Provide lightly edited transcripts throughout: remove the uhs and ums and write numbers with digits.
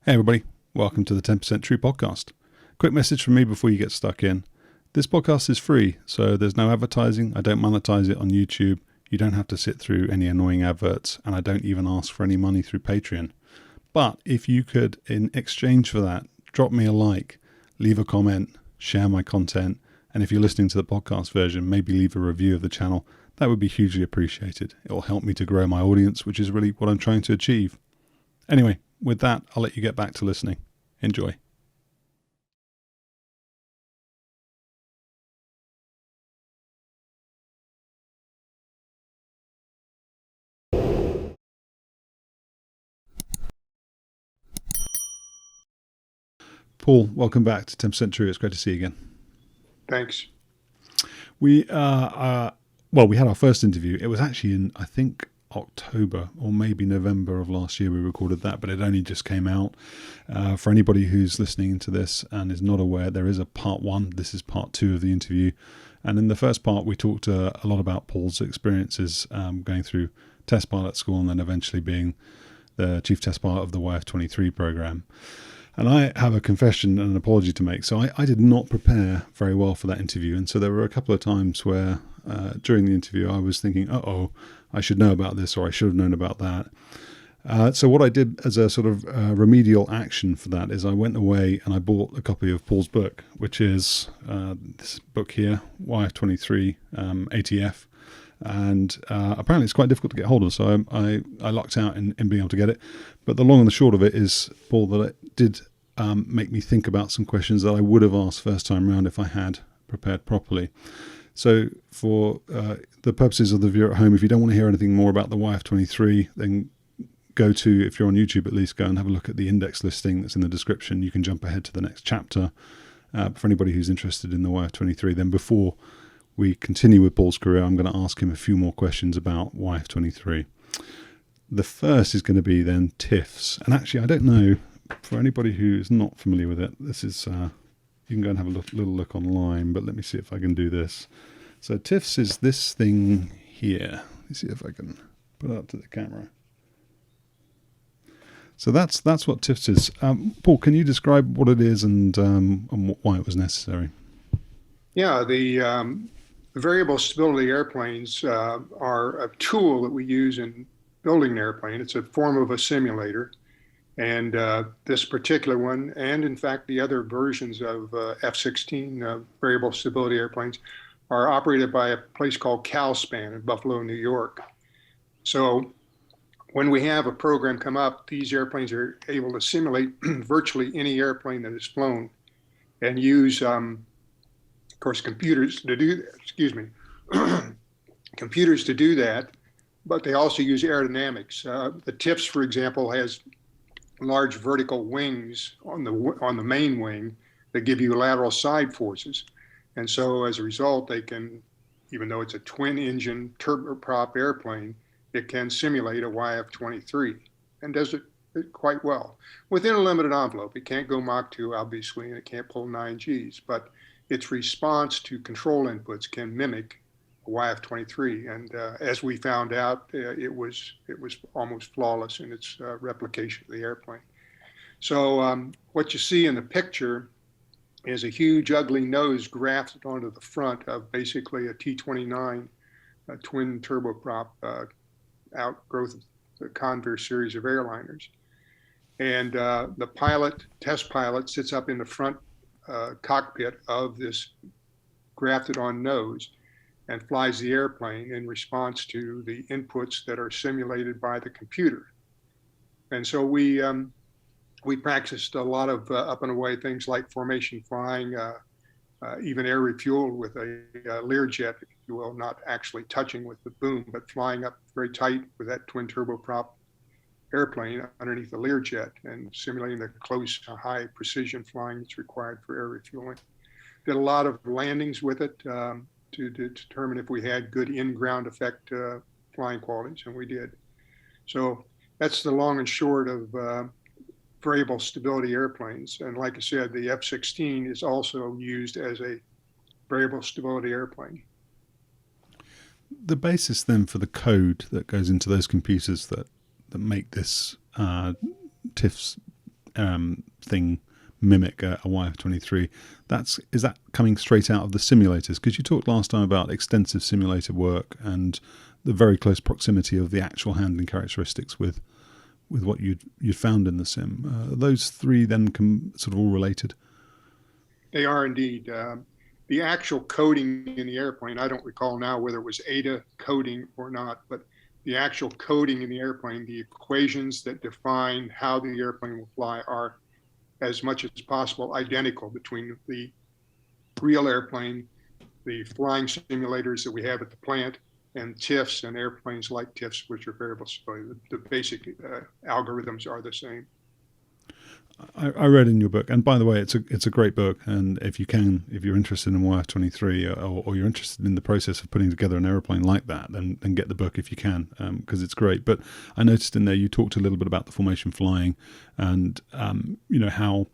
Hey everybody, welcome to the 10% True podcast. Quick message from me before you get stuck in. This podcast is free, so there's no advertising. I don't monetize it on YouTube. You don't have to sit through any annoying adverts, and I don't even ask for any money through Patreon. But if you could, in exchange for that, drop me a like, leave a comment, share my content, and if you're listening to the podcast version, maybe leave a review of the channel. That would be hugely appreciated. It will help me to grow my audience, which is really what I'm trying to achieve. Anyway, with that, I'll let you get back to listening. Enjoy. Paul, welcome back to 10% True. It's great to see you again. Thanks. We had our first interview. It was actually in, I think, October or maybe November of last year we recorded that, but it only just came out. For anybody who's listening to this and is not aware, there is a part one. This is part two of the interview. And in the first part, we talked a lot about Paul's experiences going through test pilot school and then eventually being the chief test pilot of the YF-23 program. And I have a confession and an apology to make. So I did not prepare very well for that interview. And so there were a couple of times where during the interview I was thinking, I should know about this or I should have known about that. So what I did as a sort of remedial action for that is I went away and I bought a copy of Paul's book, which is this book here, YF-23 ATF. And apparently it's quite difficult to get hold of, so I lucked out in being able to get it. But the long and the short of it is, Paul, that it did make me think about some questions that I would have asked first time round if I had prepared properly. So for the purposes of the viewer at home, if you don't want to hear anything more about the YF-23, then go to, if you're on YouTube at least, go and have a look at the index listing that's in the description. You can jump ahead to the next chapter. For anybody who's interested in the YF-23, then before we continue with Paul's career, I'm going to ask him a few more questions about YF-23. The first is going to be then TIFS. And actually, I don't know, for anybody who's not familiar with it, this is, you can go and have a little look online, but let me see if I can do this. So TIFS is this thing here. Let me see if I can put it up to the camera. So that's what TIFS is. Paul, can you describe what it is and why it was necessary? Yeah, the variable stability airplanes are a tool that we use in building an airplane. It's a form of a simulator. And this particular one, and in fact the other versions of F-16 variable stability airplanes, are operated by a place called CalSpan in Buffalo, New York. So when we have a program come up, these airplanes are able to simulate virtually any airplane that is flown and use of course, computers to do computers to do that, but they also use aerodynamics. The TIFS, for example, has large vertical wings on the main wing that give you lateral side forces, and so as a result, they can, even though it's a twin-engine turboprop airplane, it can simulate a YF-23 and does it quite well within a limited envelope. It can't go Mach 2, obviously, and it can't pull 9Gs, but its response to control inputs can mimic a YF-23, and as we found out, it was almost flawless in its replication of the airplane. So what you see in the picture is a huge, ugly nose grafted onto the front of basically a T-29 twin turboprop outgrowth of the Convair series of airliners, and the test pilot, sits up in the front cockpit of this grafted on nose and flies the airplane in response to the inputs that are simulated by the computer. And so we practiced a lot of up and away things like formation flying, even air refueled with a Learjet, if you will, not actually touching with the boom, but flying up very tight with that twin turboprop airplane underneath the Learjet and simulating the close, high precision flying that's required for air refueling. Did a lot of landings with it to determine if we had good in-ground effect flying qualities, and we did. So that's the long and short of variable stability airplanes. And like I said, the F-16 is also used as a variable stability airplane. The basis then for the code that goes into those computers that make this TIFS thing mimic a YF-23. Is that coming straight out of the simulators? Because you talked last time about extensive simulator work and the very close proximity of the actual handling characteristics with what you'd found in the sim. Are those three then sort of all related? They are indeed. The actual coding in the airplane, I don't recall now whether it was ADA coding or not, but the actual coding in the airplane, the equations that define how the airplane will fly are as much as possible identical between the real airplane, the flying simulators that we have at the plant, and TIFS and airplanes like TIFS, which are variable. So the basic algorithms are the same. I read in your book, and by the way, it's a great book. And if you're interested in YF-23 or you're interested in the process of putting together an aeroplane like that, then get the book if you can, because it's great. But I noticed in there you talked a little bit about the formation flying, and how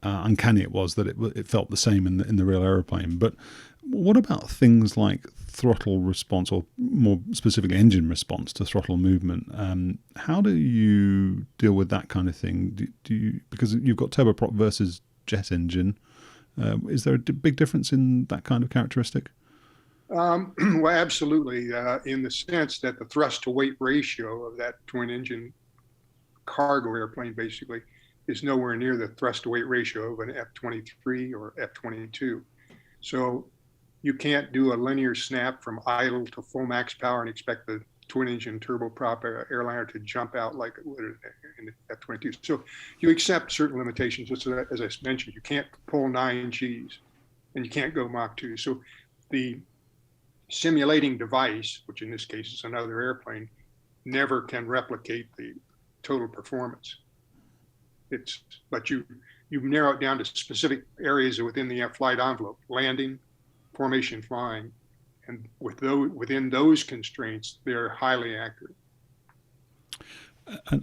uncanny it was that it felt the same in the real aeroplane. But what about things like throttle response, or more specifically engine response to throttle movement? How do you deal with that kind of thing? Do you, because you've got turboprop versus jet engine, is there a big difference in that kind of characteristic? Well, absolutely, in the sense that the thrust to weight ratio of that twin engine cargo airplane basically is nowhere near the thrust to weight ratio of an F-23 or F-22. So you can't do a linear snap from idle to full max power and expect the twin engine turboprop airliner to jump out like it would in the F-22. So you accept certain limitations. Just as I mentioned, you can't pull 9 Gs and you can't go Mach 2. So the simulating device, which in this case is another airplane, never can replicate the total performance. But you narrow it down to specific areas within the flight envelope: landing, formation, flying, and within those constraints, they're highly accurate.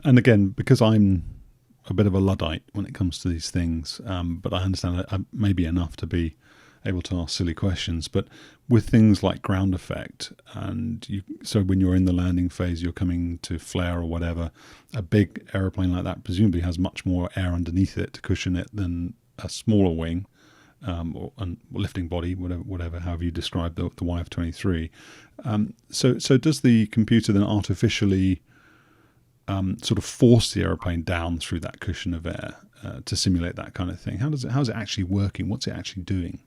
And again, because I'm a bit of a Luddite when it comes to these things, but I understand maybe enough to be able to ask silly questions. But with things like ground effect, so when you're in the landing phase, you're coming to flare or whatever, a big aeroplane like that presumably has much more air underneath it to cushion it than a smaller wing. Or lifting body, however you describe the YF-23. So does the computer then artificially sort of force the aeroplane down through that cushion of air to simulate that kind of thing? How's it actually working? What's it actually doing?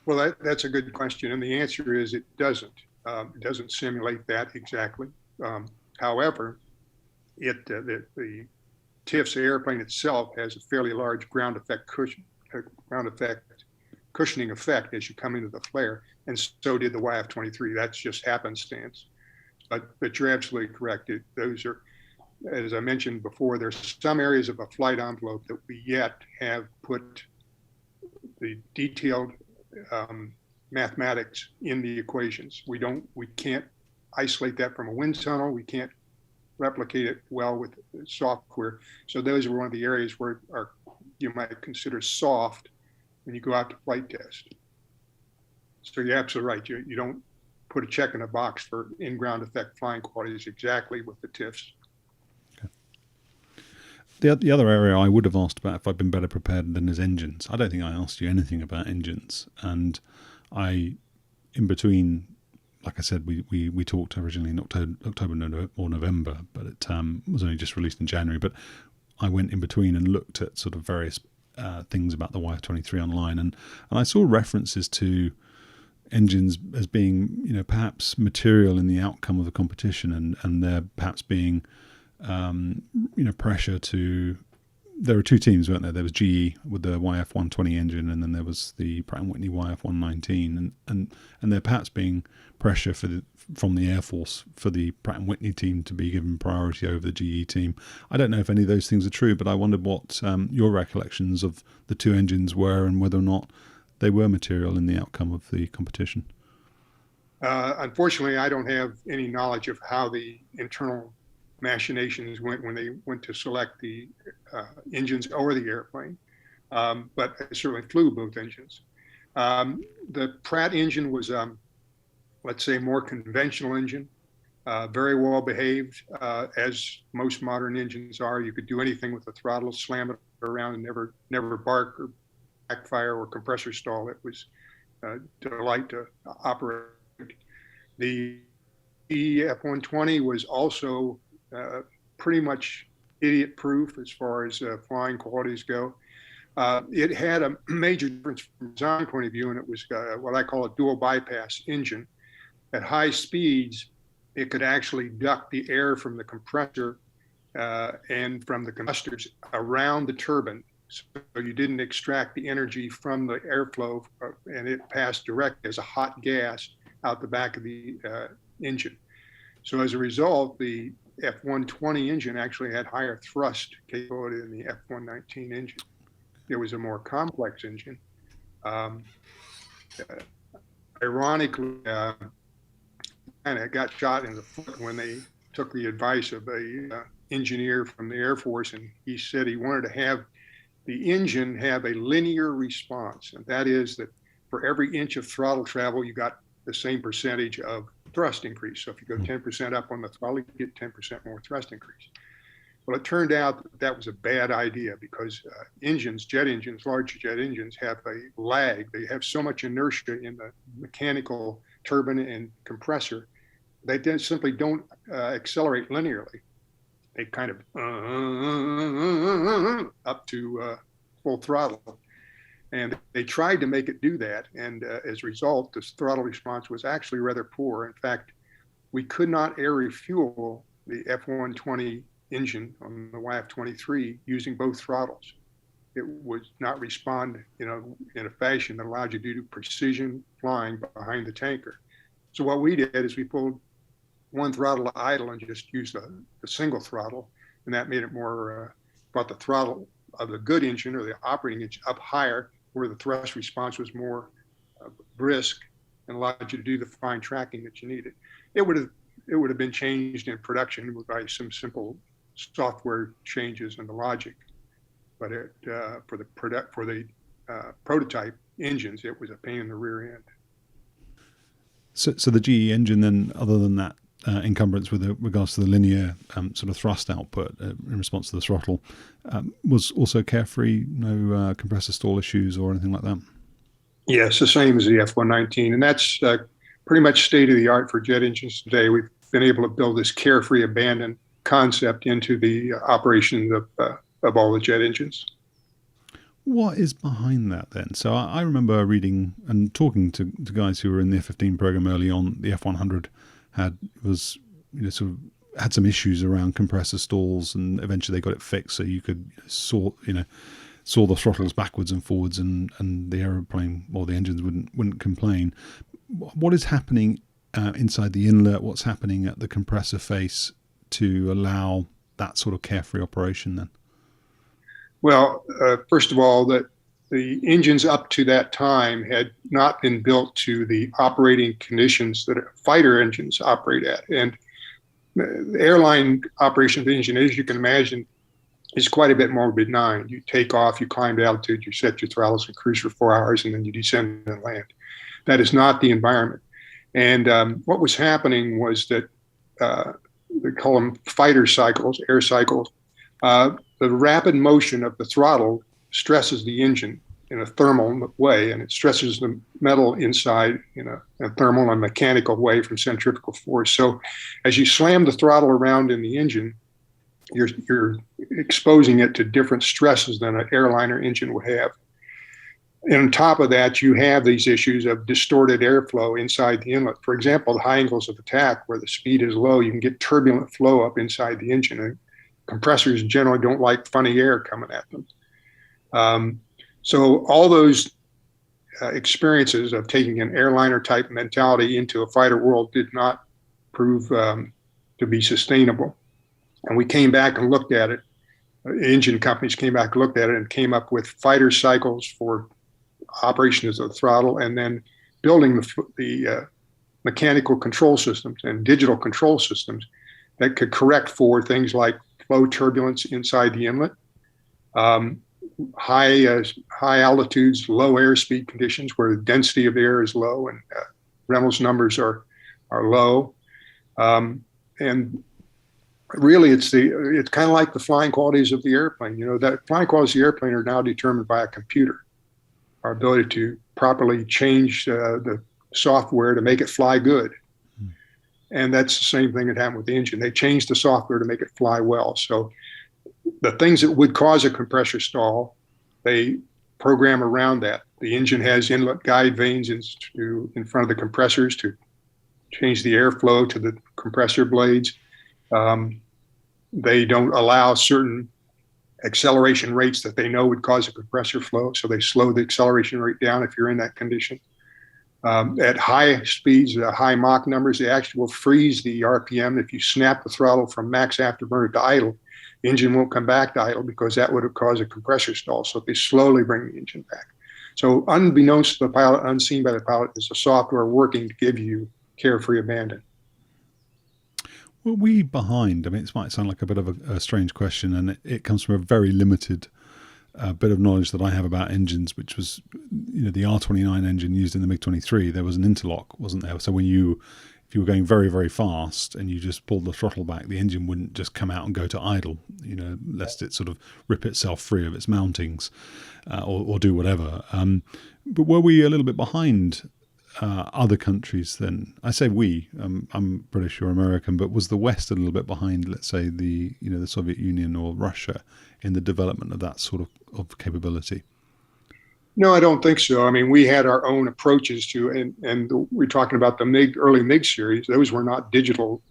Well, that's a good question, and the answer is it doesn't. It doesn't simulate that exactly. However, the TIFS airplane itself has a fairly large ground effect cushioning effect as you come into the flare, and so did the YF-23. That's just happenstance. But you're absolutely correct. Those are, as I mentioned before, there's some areas of a flight envelope that we yet have put the detailed mathematics in the equations. We can't isolate that from a wind tunnel. We can't replicate it well with software. So those are one of the areas where you might consider soft when you go out to flight test. So you're absolutely right. You don't put a check in a box for in-ground effect flying qualities exactly with the TIFS. Okay. The other area I would have asked about if I'd been better prepared than is engines. I don't think I asked you anything about engines. And in between, like I said, we talked originally in October or November, but it was only just released in January. But I went in between and looked at sort of various things about the YF-23 online, and I saw references to engines as being, perhaps material in the outcome of the competition, and there perhaps being, pressure to. There were two teams, weren't there? There was GE with the YF-120 engine, and then there was the Pratt & Whitney YF-119, and there perhaps being pressure from the Air Force for the Pratt & Whitney team to be given priority over the GE team. I don't know if any of those things are true, but I wondered what your recollections of the two engines were and whether or not they were material in the outcome of the competition. Unfortunately, I don't have any knowledge of how the internal machinations went when they went to select the engines or the airplane, but I certainly flew both engines. The Pratt engine was, let's say, more conventional engine. very well behaved, as most modern engines are. You could do anything with the throttle, slam it around, and never bark or backfire or compressor stall. It was a delight to operate. The F-120 was also pretty much idiot-proof as far as flying qualities go. It had a major difference from a design point of view, and it was what I call a dual bypass engine. At high speeds, it could actually duct the air from the compressor and from the combustors around the turbine. So you didn't extract the energy from the airflow, and it passed direct as a hot gas out the back of the engine. So as a result, the F-120 engine actually had higher thrust capability than the F-119 engine. It was a more complex engine. Ironically, kind of got shot in the foot when they took the advice of a engineer from the Air Force, and he said he wanted to have the engine have a linear response, and that is that for every inch of throttle travel, you got the same percentage of thrust increase. So if you go 10% up on the throttle, you get 10% more thrust increase. Well, it turned out that was a bad idea because jet engines, large jet engines have a lag. They have so much inertia in the mechanical turbine and compressor. They simply don't accelerate linearly. They kind of up to full throttle. And they tried to make it do that. And as a result, the throttle response was actually rather poor. In fact, we could not air refuel the F-120 engine on the YF-23 using both throttles. It would not respond, in a fashion that allowed you to do precision flying behind the tanker. So what we did is we pulled one throttle to idle and just used a single throttle, and that made it more, brought the throttle of the good engine or the operating engine up higher, where the thrust response was more brisk and allowed you to do the fine tracking that you needed. It would have been changed in production by some simple software changes in the logic, but for the prototype engines, it was a pain in the rear end. So the GE engine, then, other than that encumbrance with regards to the linear sort of thrust output in response to the throttle, was also carefree, no compressor stall issues or anything like that? Yes, the same as the F-119, and that's pretty much state of the art for jet engines today. We've been able to build this carefree abandon concept into the operation of all the jet engines. What is behind that then? So I remember reading and talking to guys who were in the F-15 program early on. The F-100 had some issues around compressor stalls, and eventually they got it fixed so you could saw the throttles backwards and forwards, and the aeroplane or the engines wouldn't complain. What is happening inside the inlet? What's happening at the compressor face to allow that sort of carefree operation then? Well, first of all, that the engines up to that time had not been built to the operating conditions that fighter engines operate at. And the airline operation of the engine, as you can imagine, is quite a bit more benign. You take off, you climb to altitude, you set your throttles and cruise for 4 hours, and then you descend and land. That is not the environment. And what was happening was that they call them fighter cycles, air cycles. The rapid motion of the throttle stresses the engine in a thermal way, and it stresses the metal inside in a thermal and mechanical way from centrifugal force. So as you slam the throttle around in the engine, you're exposing it to different stresses than an airliner engine would have. And on top of that, you have these issues of distorted airflow inside the inlet. For example, the high angles of attack, where the speed is low, you can get turbulent flow up inside the engine. And compressors generally don't like funny air coming at them. So all those experiences of taking an airliner type mentality into a fighter world did not prove to be sustainable. And we came back and looked at it. Engine companies came back and looked at it and came up with fighter cycles for operations of the throttle, and then building the mechanical control systems and digital control systems that could correct for things like flow turbulence inside the inlet, high altitudes, low airspeed conditions where the density of air is low and Reynolds numbers are low, and really it's kind of like the flying qualities of the airplane. That flying qualities of the airplane are now determined by a computer. Our ability to properly change the software to make it fly good. And that's the same thing that happened with the engine. They changed the software to make it fly well. So the things that would cause a compressor stall, they program around that. The engine has inlet guide vanes in front of the compressors to change the airflow to the compressor blades. They don't allow certain acceleration rates that they know would cause a compressor flow, so they slow the acceleration rate down if you're in that condition. At high speeds, high Mach numbers, they actually will freeze the RPM. If you snap the throttle from max afterburner to idle, the engine won't come back to idle because that would have caused a compressor stall. So they slowly bring the engine back. So unbeknownst to the pilot, unseen by the pilot, is the software working to give you carefree abandon. Were we behind? I mean, it might sound like a bit of a strange question, and it comes from a very limited bit of knowledge that I have about engines, which was, the R-29 engine used in the MiG-23. There was an interlock, wasn't there? So if you were going very, very fast and you just pulled the throttle back, the engine wouldn't just come out and go to idle, lest it sort of rip itself free of its mountings or do whatever. But were we a little bit behind other countries then? I say we, I'm British or American, but was the West a little bit behind, let's say, the Soviet Union or Russia in the development of that sort of capability? No, I don't think so. I mean, we had our own approaches to, and we're talking about the early MiG series. Those were not digital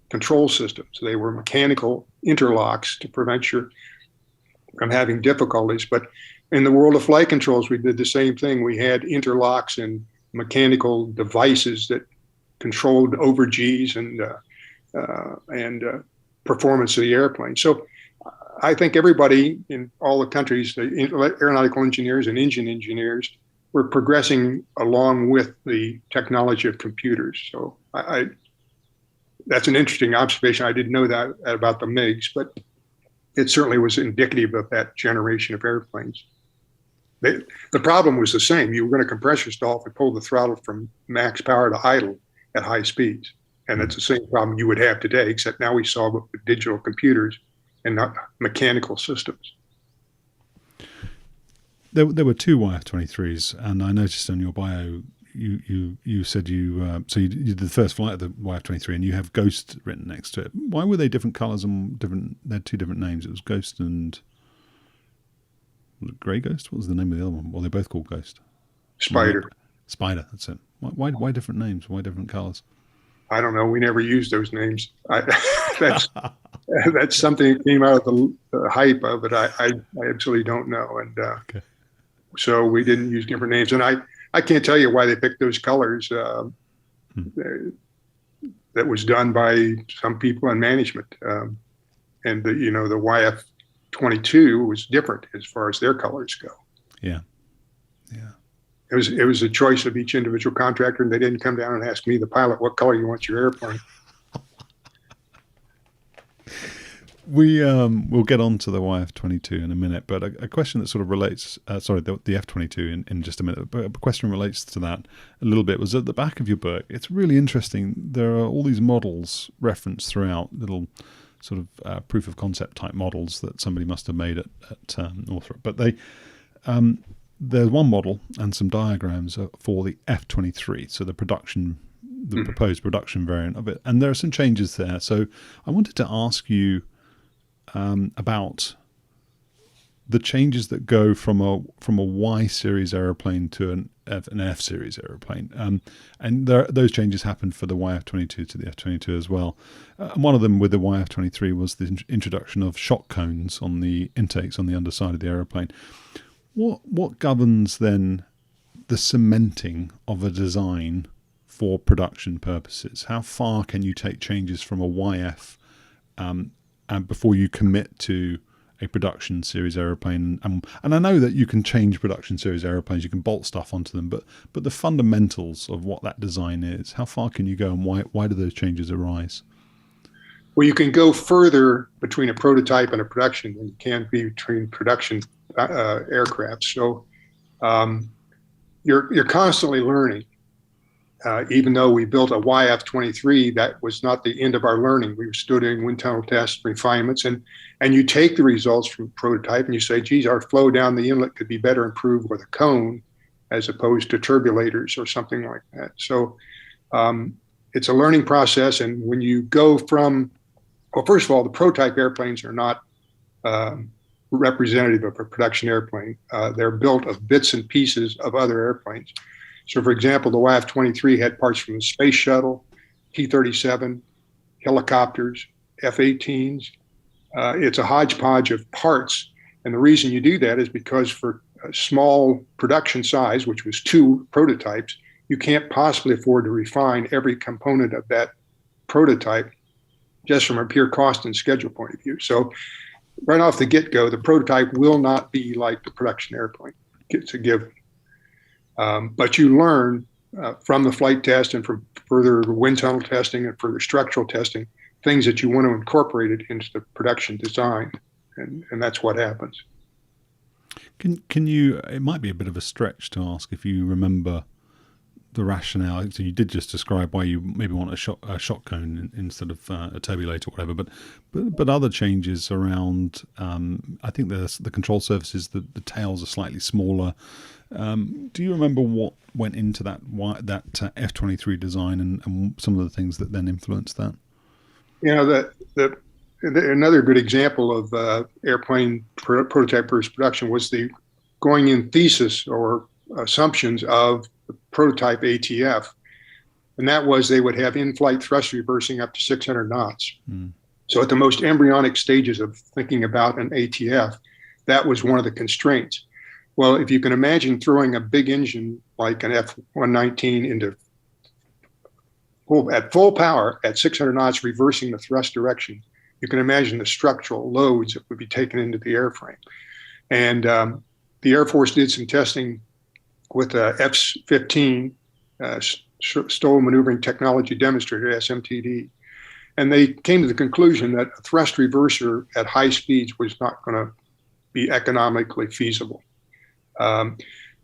control systems. They were mechanical interlocks to prevent you from having difficulties. But in the world of flight controls, we did the same thing. We had interlocks and mechanical devices that controlled over Gs and performance of the airplane. So I think everybody in all the countries, the aeronautical engineers and engine engineers, were progressing along with the technology of computers. So that's an interesting observation. I didn't know that about the MiGs, but it certainly was indicative of that generation of airplanes. The problem was the same. You were going to compressor stall if you pulled the throttle from max power to idle at high speeds. And it's the same problem you would have today, except now we solve it with digital computers and not mechanical systems. There were two YF-23s, and I noticed on your bio you said you did the first flight of the YF-23, and you have Ghost written next to it. Why were they different colours and different? They had two different names. It was Ghost and was it Grey Ghost? What was the name of the other one? Well, they're both called Ghost. Spider. Spider. That's it. Why different names? Why different colours? I don't know. We never used those names. That's something that came out of the hype of it. I absolutely don't know. And okay. So we didn't use different names. And I can't tell you why they picked those colors. That was done by some people in management. And the YF-22 was different as far as their colors go. Yeah. It was a choice of each individual contractor, and they didn't come down and ask me, the pilot, what color you want your airplane. We'll get on to the YF-22 in a minute, but a question that sort of relates, the F-22 in just a minute, but a question relates to that a little bit was at the back of your book. It's really interesting. There are all these models referenced throughout, little sort of proof of concept type models that somebody must have made at Northrop. But there's one model and some diagrams for the F-23, so the proposed production variant of it. And there are some changes there. So I wanted to ask you about the changes that go from a Y series aeroplane to an F series aeroplane, and those changes happened for the YF-22 to the F-22 as well. And one of them with the YF-23 was the introduction of shock cones on the intakes on the underside of the aeroplane. What governs then the cementing of a design for production purposes? How far can you take changes from a YF and before you commit to a production series aeroplane? And I know that you can change production series aeroplanes, you can bolt stuff onto them, but the fundamentals of what that design is, how far can you go, and why do those changes arise? Well, you can go further between a prototype and a production than you can be between production aircraft. So you're constantly learning. even though we built a YF-23, that was not the end of our learning. We were still doing wind tunnel tests, refinements, and you take the results from the prototype and you say, geez, our flow down the inlet could be better improved with a cone as opposed to turbulators or something like that. So it's a learning process. And when you go from, well, first of all, the prototype airplanes are not representative of a production airplane. They're built of bits and pieces of other airplanes. So, for example, the YF-23 had parts from the Space Shuttle, T-37, helicopters, F-18s. It's a hodgepodge of parts. And the reason you do that is because for a small production size, which was 2 prototypes, you can't possibly afford to refine every component of that prototype just from a pure cost and schedule point of view. So right off the get-go, the prototype will not be like the production airplane. It's a given. But you learn from the flight test and from further wind tunnel testing and further structural testing, things that you want to incorporate it into the production design. And that's what happens. Can you, it might be a bit of a stretch to ask if you remember the rationale. So you did just describe why you maybe want a shot cone instead of a turbulator or whatever, but other changes around, I think the control surfaces, the tails are slightly smaller. Do you remember what went into that F-23 design and some of the things that then influenced that? You know, another good example of airplane prototype versus production was the going in thesis or assumptions of the prototype ATF. And that was they would have in-flight thrust reversing up to 600 knots. So at the most embryonic stages of thinking about an ATF, that was one of the constraints. Well, if you can imagine throwing a big engine like an F-119 into at full power at 600 knots, reversing the thrust direction, you can imagine the structural loads that would be taken into the airframe. And the Air Force did some testing with the F-15 Stoll Maneuvering Technology Demonstrator, SMTD. And they came to the conclusion that a thrust reverser at high speeds was not going to be economically feasible.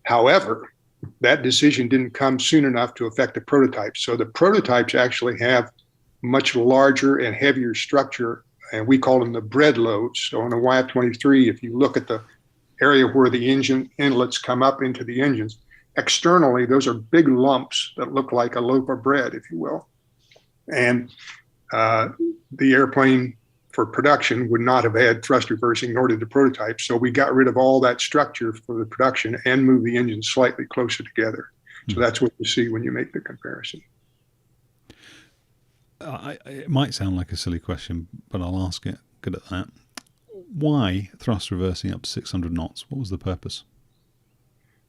However, that decision didn't come soon enough to affect the prototypes. So the prototypes actually have much larger and heavier structure, and we call them the bread loads. So on a YF-23, if you look at the area where the engine inlets come up into the engines, externally, those are big lumps that look like a loaf of bread, if you will. And the airplane for production would not have had thrust reversing, nor did the prototype. So we got rid of all that structure for the production and moved the engine slightly closer together. So that's what you see when you make the comparison. It might sound like a silly question, but I'll ask it. Good at that. Why thrust reversing up to 600 knots? What was the purpose?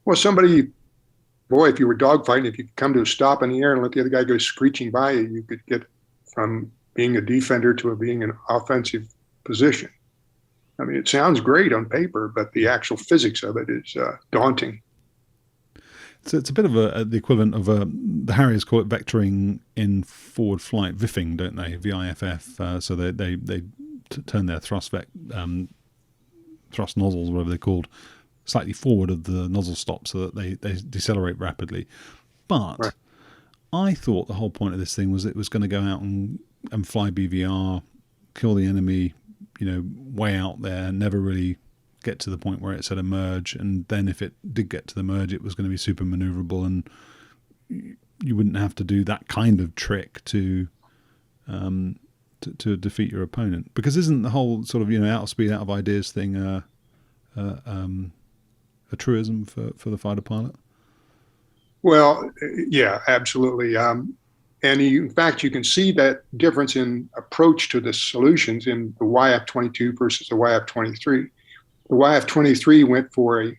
Well, if you were dogfighting, if you could come to a stop in the air and let the other guy go screeching by you, you could get from being a defender to being an offensive position. I mean, it sounds great on paper, but the actual physics of it is daunting. So it's a bit of the equivalent of the Harriers call it vectoring in forward flight, VIFing, don't they? VIFF. So they turn their thrust nozzles, whatever they're called, slightly forward of the nozzle stop so that they decelerate rapidly. But right. I thought the whole point of this thing was it was going to go out and fly BVR, kill the enemy, way out there, never really get to the point where it's at a merge, and then if it did get to the merge, it was going to be super maneuverable, and you wouldn't have to do that kind of trick to defeat your opponent. Because isn't the whole sort of out of speed, out of ideas thing a truism for the fighter pilot? Well, yeah, absolutely. And in fact, you can see that difference in approach to the solutions in the YF-22 versus the YF-23. The YF-23 went for a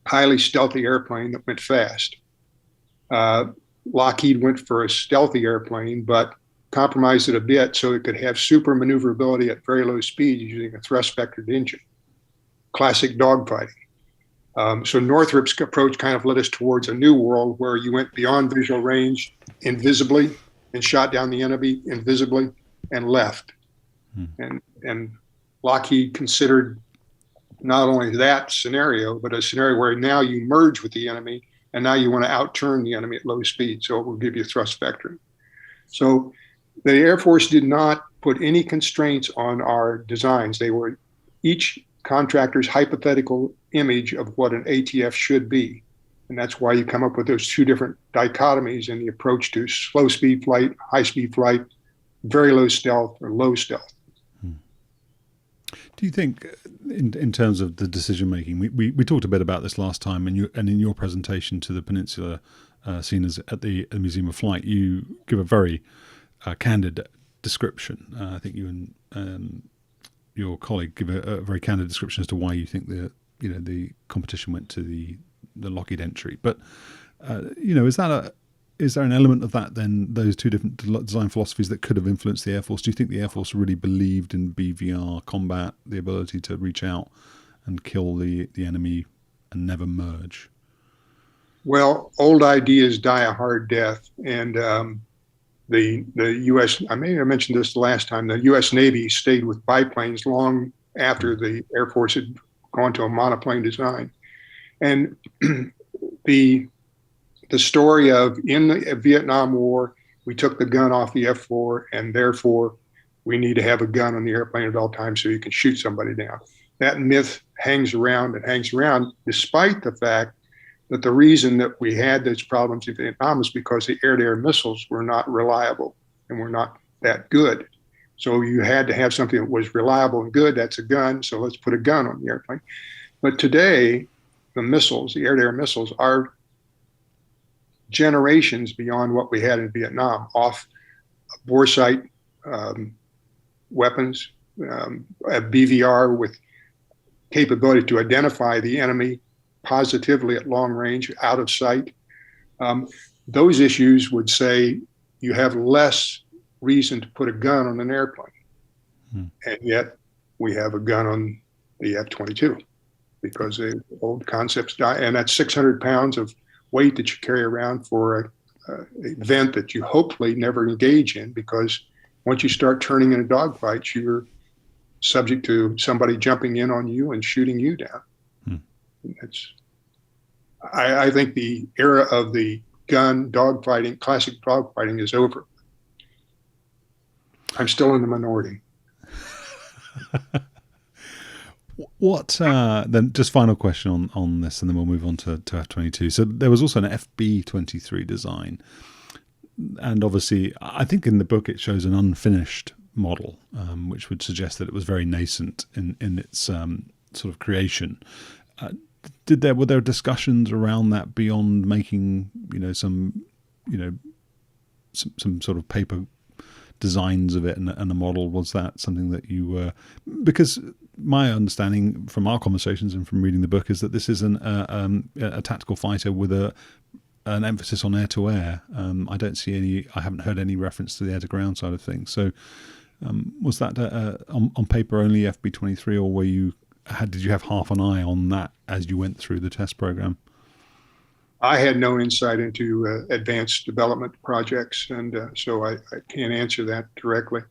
highly stealthy airplane that went fast. Lockheed went for a stealthy airplane, but compromised it a bit so it could have super maneuverability at very low speeds using a thrust-vectored engine. Classic dogfighting. So Northrop's approach kind of led us towards a new world where you went beyond visual range invisibly and shot down the enemy invisibly and left. And Lockheed considered not only that scenario, but a scenario where now you merge with the enemy and now you want to outturn the enemy at low speed, so it will give you thrust vectoring. So the Air Force did not put any constraints on our designs. They were each contractor's hypothetical image of what an ATF should be. And that's why you come up with those two different dichotomies in the approach to slow speed flight, high speed flight, very low stealth, or low stealth. Do you think, in terms of the decision making, we talked a bit about this last time, and in your presentation to the Peninsula Seniors at the Museum of Flight, you give a very candid description. I think you and your colleague give a very candid description as to why you think the competition went to the Lockheed entry. But is there an element of that then, those two different design philosophies, that could have influenced the Air Force? Do you think the Air Force really believed in BVR combat, the ability to reach out and kill the enemy and never merge? Well, old ideas die a hard death, and the U.S. I may have mentioned this the last time. The U.S. Navy stayed with biplanes long after the Air Force had gone to a monoplane design, and the story of in the Vietnam War, we took the gun off the F-4, and therefore we need to have a gun on the airplane at all times so you can shoot somebody down. That myth hangs around and hangs around, despite the fact that the reason that we had those problems in Vietnam is because the air-to-air missiles were not reliable and were not that good. So you had to have something that was reliable and good. That's a gun, so let's put a gun on the airplane. But today, the missiles, the air-to-air missiles, are generations beyond what we had in Vietnam, off bore sight weapons, a BVR with capability to identify the enemy positively at long range, out of sight. Those issues would say you have less reason to put a gun on an airplane. And yet we have a gun on the F-22 because the old concepts die. And that's 600 pounds of weight that you carry around for an event that you hopefully never engage in, because once you start turning into dogfights, you're subject to somebody jumping in on you and shooting you down. I think the era of the gun dogfighting, classic dogfighting, is over. I'm still in the minority. What then? Just final question on this, and then we'll move on to F-22. So there was also an FB-23 design, and obviously, I think in the book it shows an unfinished model, which would suggest that it was very nascent in its sort of creation. Were there discussions around that beyond making some sort of paper designs of it and a model? Was that something that you were, because my understanding from our conversations and from reading the book is that this is a tactical fighter with an emphasis on air-to-air. I haven't heard any reference to the air-to-ground side of things. So was that on paper only FB-23, or did you have half an eye on that as you went through the test program? I had no insight into advanced development projects, and so I can't answer that directly.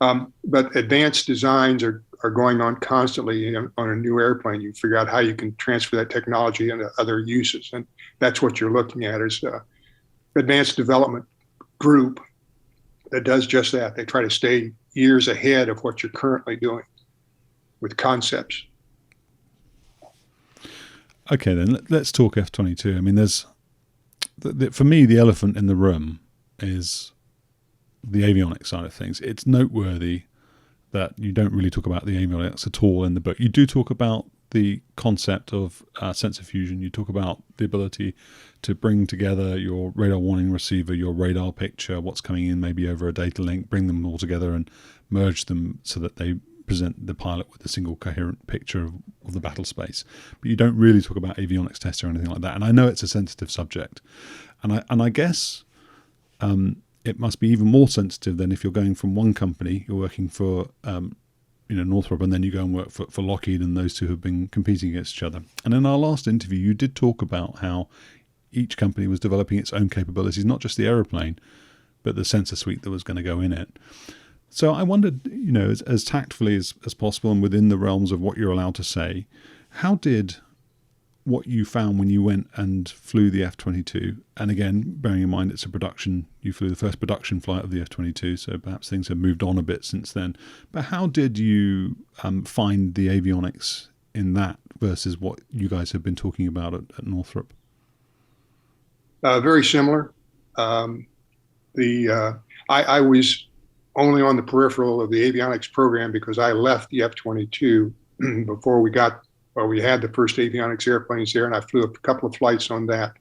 But advanced designs are going on constantly. On a new airplane, you figure out how you can transfer that technology into other uses, and that's what you're looking at is advanced development group that does just that. They try to stay years ahead of what you're currently doing with concepts. Okay, then let's talk F-22. I mean, there's for me, the elephant in the room is the avionics side of things. It's noteworthy that you don't really talk about the avionics at all in the book. You do talk about the concept of sensor fusion. You talk about the ability to bring together your radar warning receiver, your radar picture, what's coming in maybe over a data link, bring them all together and merge them so that they present the pilot with a single coherent picture of the battle space. But you don't really talk about avionics tests or anything like that. And I know it's a sensitive subject. And I guess it must be even more sensitive than if you're going from one company, you're working for Northrop, and then you go and work for Lockheed, and those two have been competing against each other. And in our last interview, you did talk about how each company was developing its own capabilities, not just the aeroplane, but the sensor suite that was going to go in it. So I wondered, as tactfully as possible and within the realms of what you're allowed to say, how did what you found when you went and flew the F-22, and again, bearing in mind it's a production, you flew the first production flight of the F-22, so perhaps things have moved on a bit since then. But how did you find the avionics in that versus what you guys have been talking about at Northrop? Very similar. I was only on the peripheral of the avionics program because I left the F-22 before we had the first avionics airplanes there, and I flew a couple of flights on that.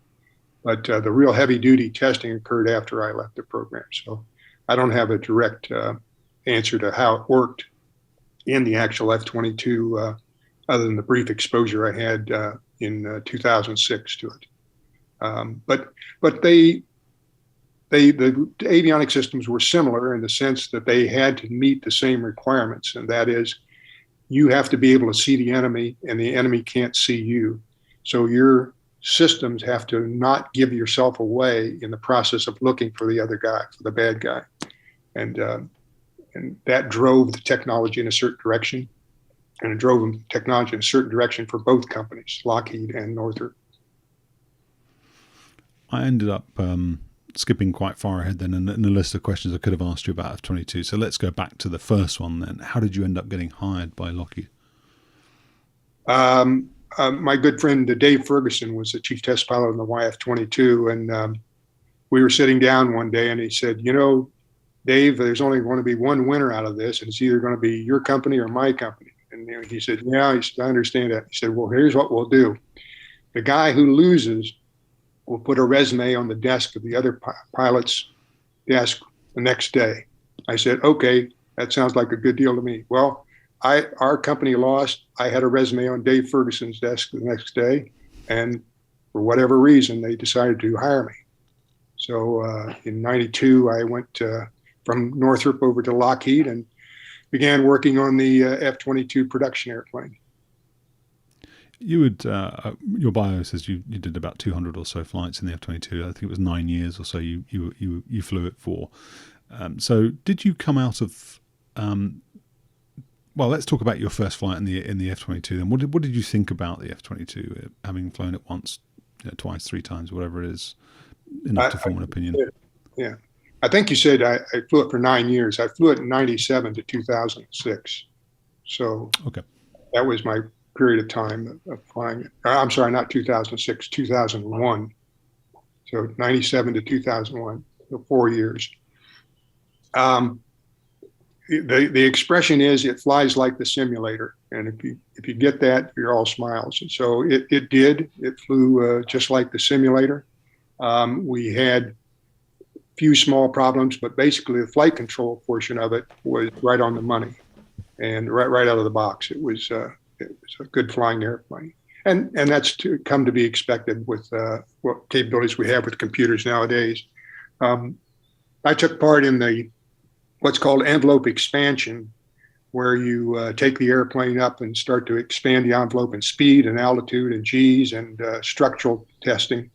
But the real heavy-duty testing occurred after I left the program. So I don't have a direct answer to how it worked in the actual F-22, other than the brief exposure I had in 2006 to it. But the avionics systems were similar in the sense that they had to meet the same requirements, and that is, you have to be able to see the enemy, and the enemy can't see you. So your systems have to not give yourself away in the process of looking for the other guy, for the bad guy, and that drove the technology in a certain direction, and it drove the technology in a certain direction for both companies, Lockheed and Northrop. I ended up skipping quite far ahead then in the list of questions I could have asked you about F-22. So let's go back to the first one then. How did you end up getting hired by Lockheed? My good friend Dave Ferguson was the chief test pilot on the YF-22, and we were sitting down one day, and he said, "You know, Dave, there's only going to be one winner out of this, and it's either going to be your company or my company." And he said, "Yeah," he said, "I understand that." He said, "Well, here's what we'll do. The guy who loses will put a resume on the desk of the other pilot's desk the next day." I said, "Okay, that sounds like a good deal to me." Well, our company lost. I had a resume on Dave Ferguson's desk the next day, and for whatever reason, they decided to hire me. So in '92, I went from Northrop over to Lockheed and began working on the F-22 production airplane. You would your bio says you did about 200 or so flights in the F-22. I think it was 9 years or so you flew it for. So did you come out of well, let's talk about your first flight in the F-22 then. What did you think about the F-22, having flown it once, twice, three times, whatever it is, enough to form an opinion? Yeah. I think you said I flew it for 9 years. I flew it in '97 to 2006. So okay, that was my period of time of flying it. I'm sorry, not 2006, 2001. So '97 to 2001, so 4 years. The expression is it flies like the simulator, and if you get that, you're all smiles. And so it did. It flew just like the simulator. We had few small problems, but basically the flight control portion of it was right on the money, and right out of the box, it was a good flying airplane, and that's come to be expected with what capabilities we have with computers nowadays. I took part in what's called envelope expansion, where you take the airplane up and start to expand the envelope in speed and altitude and G's and structural testing.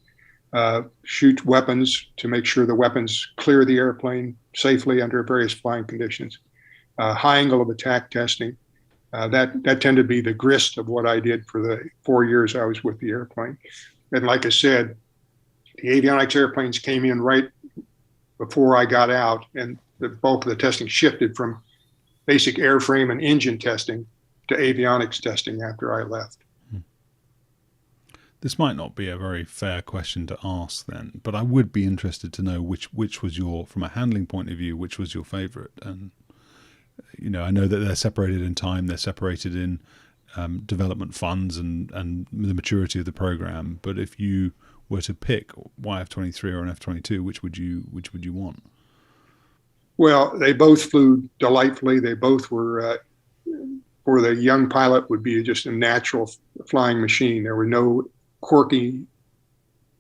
Shoot weapons to make sure the weapons clear the airplane safely under various flying conditions. High angle of attack testing. That tended to be the grist of what I did for the 4 years I was with the airplane. And like I said, the avionics airplanes came in right before I got out, and the bulk of the testing shifted from basic airframe and engine testing to avionics testing after I left. This might not be a very fair question to ask then, but I would be interested to know which was from a handling point of view, which was your favorite. And, I know that they're separated in time, they're separated in development funds and the maturity of the program. But if you were to pick YF-23 or an F-22, which would you want? Well, they both flew delightfully. They both were, for the young pilot, would be just a natural flying machine. There were no quirky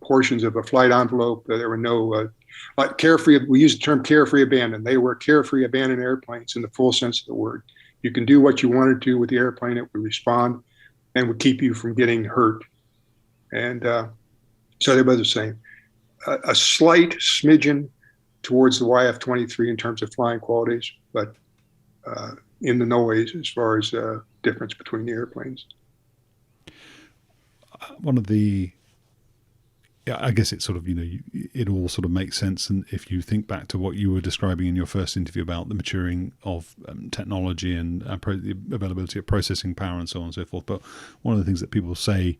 portions of a flight envelope. There were no like carefree. We use the term carefree abandon. They were carefree abandoned airplanes in the full sense of the word. You can do what you wanted to with the airplane. It would respond and would keep you from getting hurt. And so they're both the same. A slight smidgen towards the YF-23 in terms of flying qualities, but in the noise as far as difference between the airplanes. one of the, yeah, I guess it sort of, it all sort of makes sense. And if you think back to what you were describing in your first interview about the maturing of technology and the availability of processing power and so on and so forth. But one of the things that people say,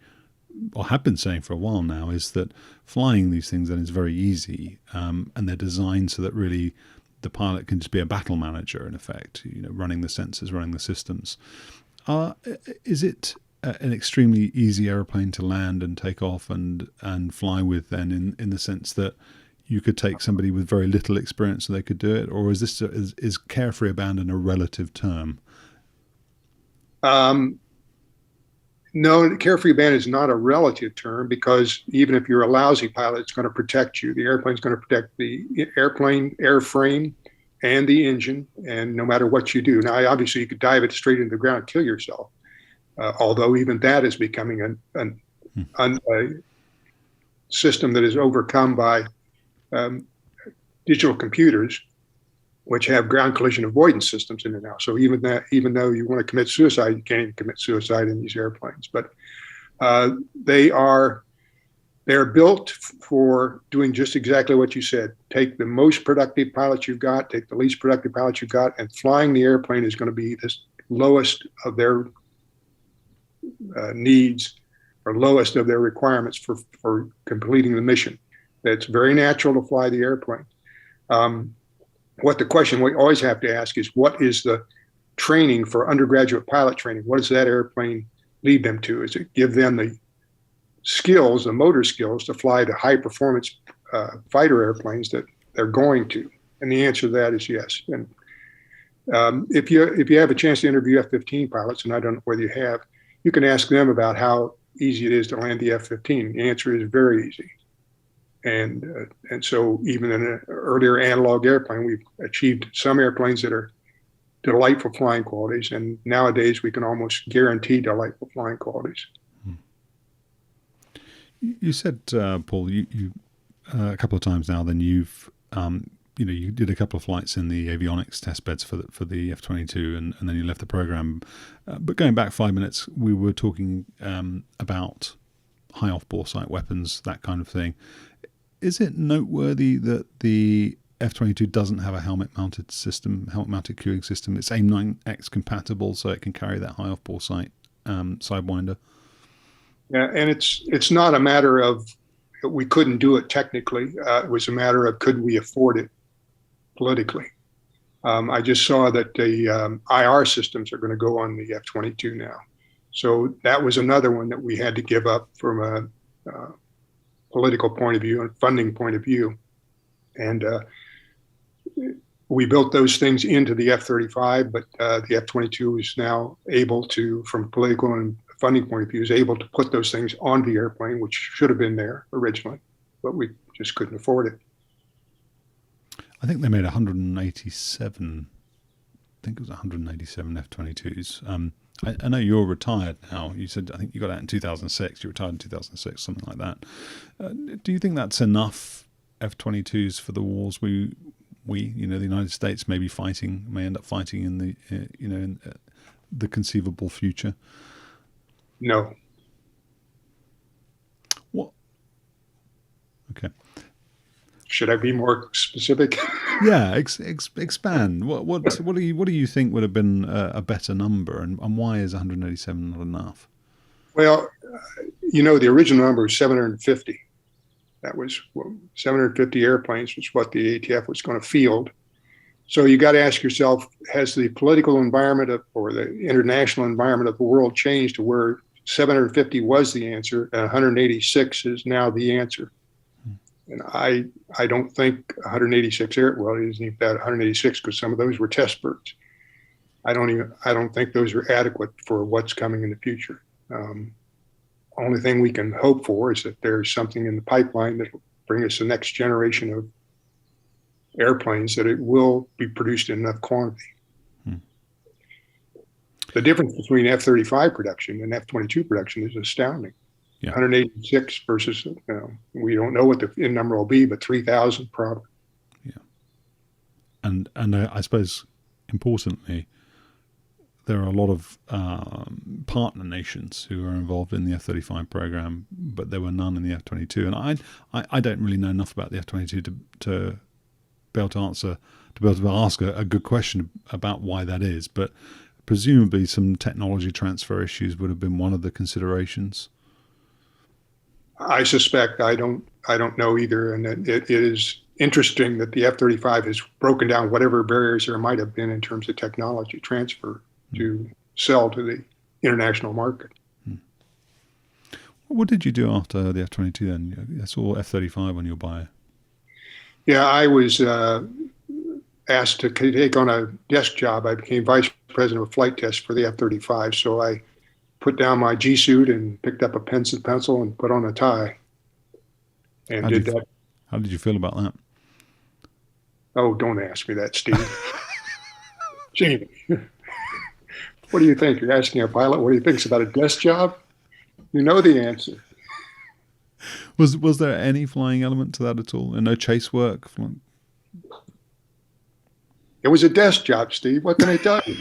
or have been saying for a while now, is that flying these things then is very easy, and they're designed so that really the pilot can just be a battle manager in effect, running the sensors, running the systems. Is it an extremely easy aeroplane to land and take off and fly with then, in the sense that you could take somebody with very little experience and they could do it? Or is carefree abandon a relative term? No, carefree abandon is not a relative term, because even if you're a lousy pilot, it's going to protect you. The airplane's going to protect the airframe and the engine, and no matter what you do. Now, obviously, you could dive it straight into the ground and kill yourself. Although even that is becoming a system that is overcome by digital computers, which have ground collision avoidance systems in it now. So even though you want to commit suicide, you can't even commit suicide in these airplanes. But they're built for doing just exactly what you said. Take the most productive pilots you've got, take the least productive pilots you've got, and flying the airplane is going to be the lowest of their needs, or lowest of their requirements for completing the mission. It's very natural to fly the airplane. What the question we always have to ask is, what is the training for undergraduate pilot training? What does that airplane lead them to? Is it give them the skills, the motor skills, to fly the high performance fighter airplanes that they're going to? And the answer to that is yes. And if you have a chance to interview F-15 pilots, and I don't know whether you have, you can ask them about how easy it is to land the F-15. The answer is very easy. And so even in an earlier analog airplane, we've achieved some airplanes that are delightful flying qualities. And nowadays we can almost guarantee delightful flying qualities. You said, Paul, you a couple of times now, then you did a couple of flights in the avionics test beds for the F-22, and then you left the program. But going back 5 minutes, we were talking about high off-bore sight weapons, that kind of thing. Is it noteworthy that the F-22 doesn't have a helmet-mounted queuing system? It's AIM-9X compatible, so it can carry that high off-bore sight Sidewinder. Yeah, and it's not a matter of we couldn't do it technically. It was a matter of, could we afford it politically? I just saw that the IR systems are going to go on the F-22 now. So that was another one that we had to give up from a political point of view and funding point of view. And we built those things into the F-35, but the F-22 is now able to, from political and funding point of view, is able to put those things on the airplane, which should have been there originally, but we just couldn't afford it. I think they made 187. I think it was 187 F-22s. I know you're retired now. You said, I think you got out in 2006. You retired in 2006, something like that. Do you think that's enough F-22s for the wars we, the United States may end up fighting in the, in the conceivable future? No. What? Okay. Should I be more specific? Yeah, expand. What do you think would have been a better number, and why is 187 not enough? Well, the original number was 750. That was 750 airplanes was what the ATF was going to field. So you got to ask yourself, has the political environment or the international environment of the world changed to where 750 was the answer and 186 is now the answer? And I don't think 186 it isn't even that 186, because some of those were test birds. I don't think those are adequate for what's coming in the future. Only thing we can hope for is that there's something in the pipeline that will bring us the next generation of airplanes, that it will be produced in enough quantity. The difference between F-35 production and F-22 production is astounding. Yeah. 186 versus, we don't know what the end number will be, but 3,000 probably. Yeah. And I suppose, importantly, there are a lot of partner nations who are involved in the F-35 program, but there were none in the F-22. And I don't really know enough about the F-22 to be able to answer, to be able to ask a good question about why that is. But presumably some technology transfer issues would have been one of the considerations. I suspect I don't know either, and it is interesting that the F-35 has broken down whatever barriers there might have been in terms of technology transfer to sell to the international market. What did you do after the F-22 then? I saw F-35 on your bio. Yeah, I was asked to take on a desk job. I became vice president of flight tests for the F-35, so I put down my G suit and picked up a pencil and put on a tie, and did that. How did you feel about that? Oh, don't ask me that, Steve. Jamie, what do you think? You're asking a pilot what he thinks about a desk job? You know the answer. Was there any flying element to that at all, and no chase work? It was a desk job, Steve. What can I tell you?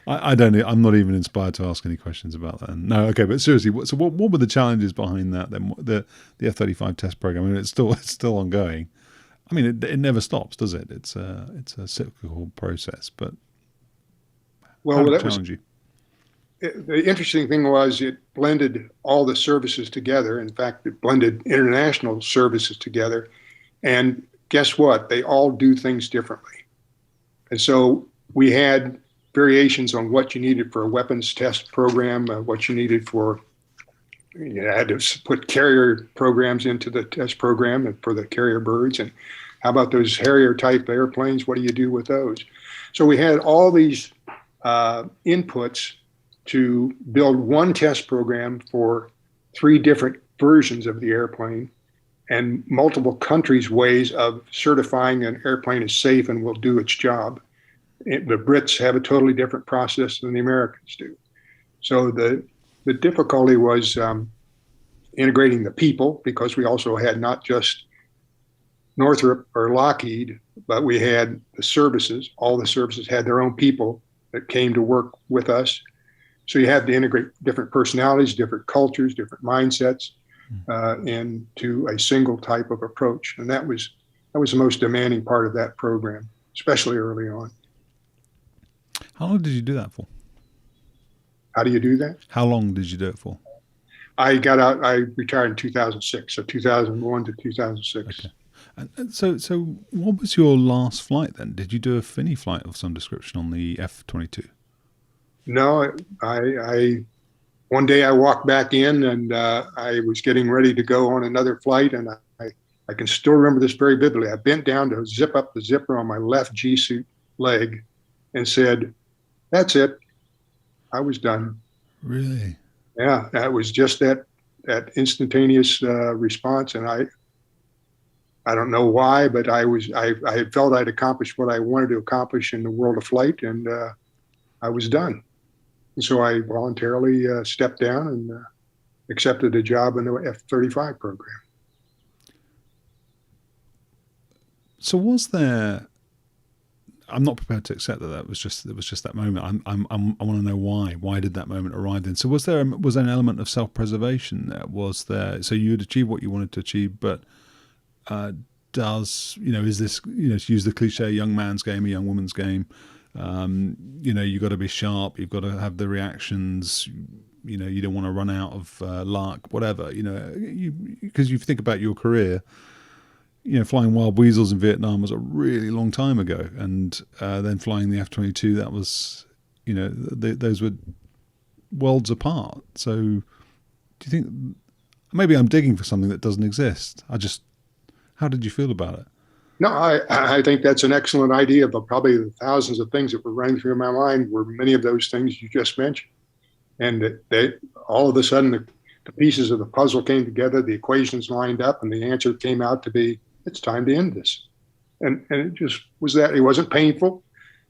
I don't know. I'm not even inspired to ask any questions about that. No, okay, but seriously, so what were the challenges behind that then? The F-35 test program. I mean, it's still ongoing. I mean, it never stops, does it? It's a cyclical process. But how did it challenge you? The interesting thing was it blended all the services together. In fact, it blended international services together. And guess what? They all do things differently. And so we had variations on what you needed for a weapons test program, what you needed for, you had to put carrier programs into the test program and for the carrier birds. And how about those Harrier type airplanes? What do you do with those? So we had all these inputs to build one test program for 3 different versions of the airplane and multiple countries' ways of certifying an airplane is safe and will do its job. The Brits have a totally different process than the Americans do. So the difficulty was integrating the people, because we also had not just Northrop or Lockheed, but we had the services. All the services had their own people that came to work with us. So you had to integrate different personalities, different cultures, different mindsets into a single type of approach. And that was the most demanding part of that program, especially early on. How long did you do that for? How do you do that? How long did you do it for? I got out. I retired in 2006, so 2001 to 2006. Okay. And so what was your last flight then? Did you do a Finney flight of some description on the F-22? No, I one day I walked back in and I was getting ready to go on another flight, and I can still remember this very vividly. I bent down to zip up the zipper on my left G suit leg and said, "That's it. I was done." Really? Yeah, that was just that instantaneous response, and I don't know why, but I had felt I'd accomplished what I wanted to accomplish in the world of flight, and I was done. And so I voluntarily stepped down and accepted a job in the F-35 program. So was there? I'm not prepared to accept that. It was just that moment. I want to know why. Why did that moment arrive then? So was there an element of self-preservation there? Was there? So you had achieved what you wanted to achieve, but is this, to use the cliche, young man's game, a young woman's game? You've got to be sharp. You've got to have the reactions. You don't want to run out of luck, whatever. Because you think about your career. Flying wild weasels in Vietnam was a really long time ago, and then flying the F-22, that was, those were worlds apart. So, do you think maybe I'm digging for something that doesn't exist? How did you feel about it? No, I think that's an excellent idea, but probably the thousands of things that were running through my mind were many of those things you just mentioned, and they all of a sudden the pieces of the puzzle came together, the equations lined up, and the answer came out to be, it's time to end this. And it just was that. It wasn't painful.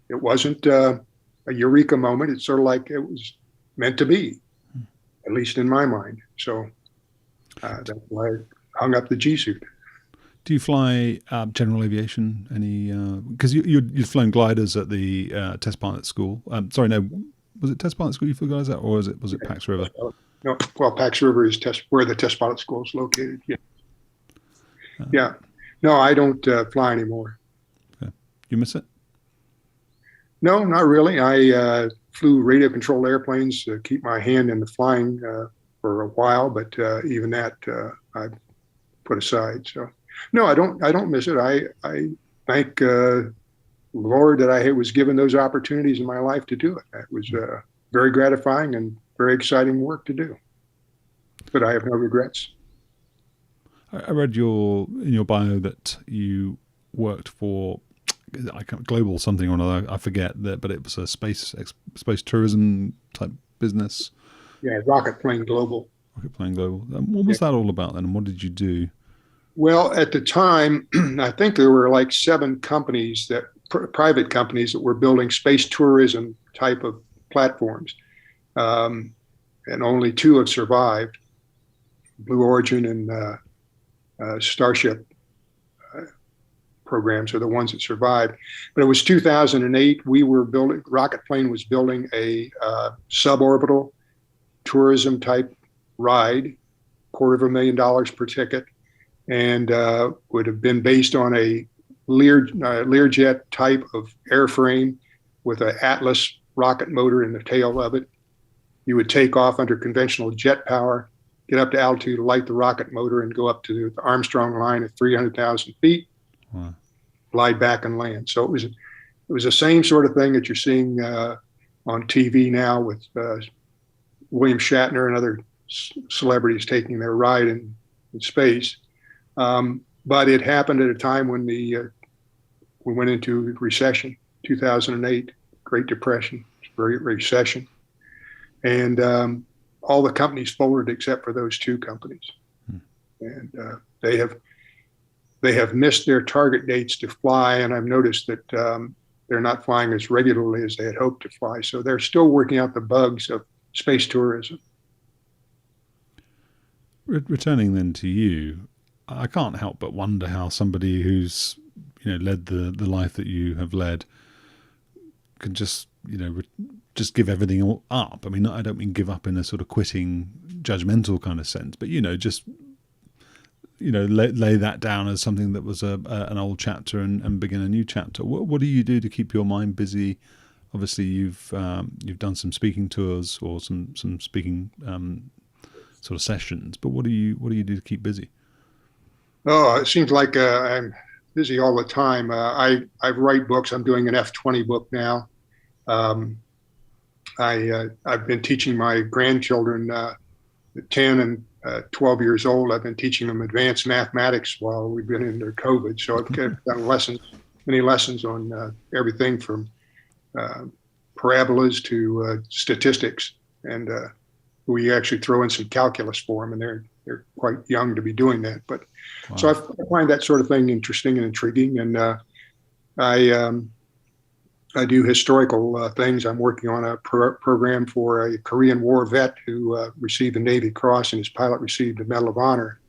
It wasn't a eureka moment. It's sort of like it was meant to be, at least in my mind. So that's why I hung up the G suit. Do you fly general aviation? Any? Because you'd flown gliders at the test pilot school. Sorry, no, was it test pilot school you flew gliders at, or was it Pax River? No, well, Pax River is where the test pilot school is located. Yeah, yeah. No, I don't fly anymore. Okay. You miss it? No, not really. I flew radio controlled airplanes to keep my hand in the flying for a while, but even that I put aside. So no, I don't miss it. I thank Lord that I was given those opportunities in my life to do it. It was very gratifying and very exciting work to do. But I have no regrets. I read in your bio that you worked for global something or another. I forget that, but it was a space tourism type business. Yeah, Rocket Plane Global. Rocket Plane Global. What was that all about then, and what did you do? Well, at the time, I think there were like 7 companies private companies that were building space tourism type of platforms, and only 2 have survived. Blue Origin and Starship programs are the ones that survived. But it was 2008. Rocket Plane was building a suborbital tourism type ride, $250,000 per ticket, and would have been based on a Learjet type of airframe with an Atlas rocket motor in the tail of it. You would take off under conventional jet power, get up to altitude, light the rocket motor, and go up to the Armstrong line at 300,000 feet, Wow. glide back and land. So it was the same sort of thing that you're seeing on TV now with William Shatner and other celebrities taking their ride in space. But it happened at a time when we went into recession, 2008, Great Depression, recession. And all the companies folded except for those 2 companies. And they have missed their target dates to fly. And I've noticed that they're not flying as regularly as they had hoped to fly. So they're still working out the bugs of space tourism. Returning then to you, I can't help but wonder how somebody who's led the life that you have led can just just give everything all up. I mean, I don't mean give up in a sort of quitting, judgmental kind of sense, but just lay that down as something that was an old chapter and begin a new chapter. What do you do to keep your mind busy? Obviously, you've done some speaking tours or some speaking sort of sessions, but what do you do to keep busy? Oh, it seems like I'm busy all the time. I write books. I'm doing an F-20 book now. I've been teaching my grandchildren, 10 and 12 years old. I've been teaching them advanced mathematics while we've been in their COVID. So I've done many lessons on everything from parabolas to statistics, and we actually throw in some calculus for them, and they're quite young to be doing that. But wow. So I find that sort of thing interesting and intriguing, and I do historical things. I'm working on a program for a Korean War vet who received the Navy Cross, and his pilot received the Medal of Honor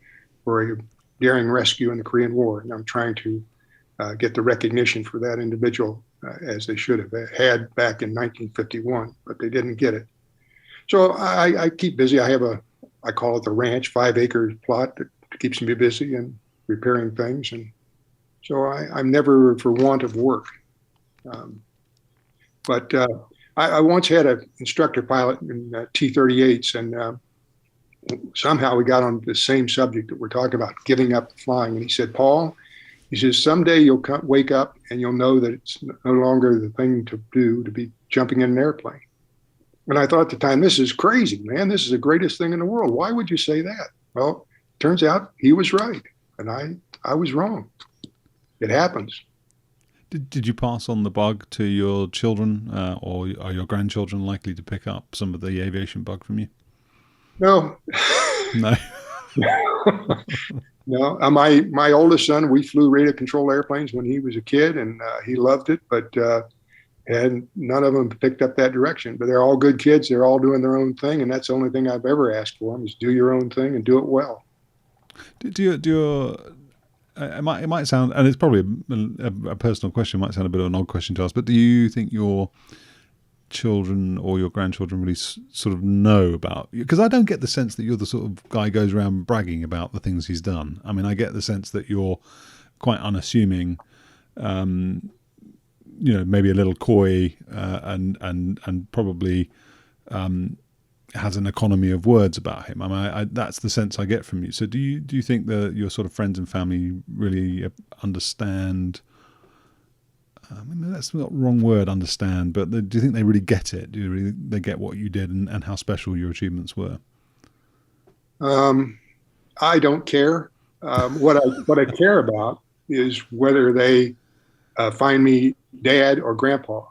for a daring rescue in the Korean War. And I'm trying to get the recognition for that individual as they should have had back in 1951, but they didn't get it. So I keep busy. I call it the ranch, 5-acre plot that keeps me busy and repairing things. And so I'm never for want of work. But I once had an instructor pilot in T-38s, and somehow we got on the same subject that we're talking about, giving up flying. And he said, Paul, he says, someday you'll wake up and you'll know that it's no longer the thing to do to be jumping in an airplane. And I thought at the time, this is crazy, man. This is the greatest thing in the world. Why would you say that? Well, turns out he was right, and I was wrong. It happens. Did you pass on the bug to your children, or are your grandchildren likely to pick up some of the aviation bug from you? No. No. No. My oldest son, we flew radio control airplanes when he was a kid, and he loved it, but and none of them picked up that direction. But they're all good kids. They're all doing their own thing, and that's the only thing I've ever asked for them is do your own thing and do it well. Do it might sound, and it's probably a personal question, might sound a bit of an odd question to ask, but do you think your children or your grandchildren really sort of know about you? Because I don't get the sense that you're the sort of guy who goes around bragging about the things he's done. I mean, I get the sense that you're quite unassuming, maybe a little coy, and probably has an economy of words about him. I mean, that's the sense I get from you. So do you think that your sort of friends and family really understand? I mean, that's not the wrong word, understand, but do you think they really get it? They get what you did and how special your achievements were? I don't care. What I care about is whether they find me dad or grandpa.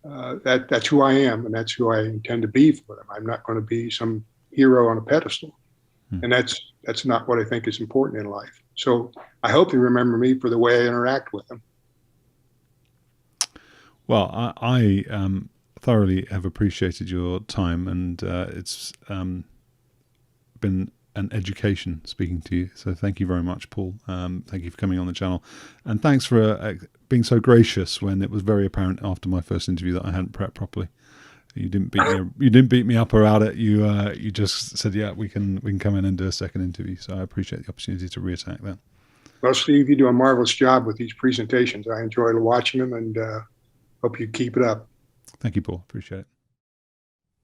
That's who I am, and that's who I intend to be for them. I'm not going to be some hero on a pedestal, and that's not what I think is important in life. So I hope they remember me for the way I interact with them. Well, I thoroughly have appreciated your time, and it's been an education speaking to you. So thank you very much, Paul. Thank you for coming on the channel, and thanks for being so gracious when it was very apparent after my first interview that I hadn't prepped properly. You didn't beat me. You didn't beat me up about it. You just said, yeah, we can come in and do a second interview. So I appreciate the opportunity to reattack that. Well, Steve, you do a marvelous job with these presentations. I enjoyed watching them, and hope you keep it up. Thank you, Paul. Appreciate it.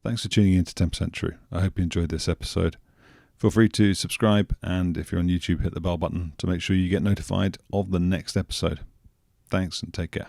Thanks for tuning in to 10% True. I hope you enjoyed this episode. Feel free to subscribe, and if you're on YouTube, hit the bell button to make sure you get notified of the next episode. Thanks, and take care.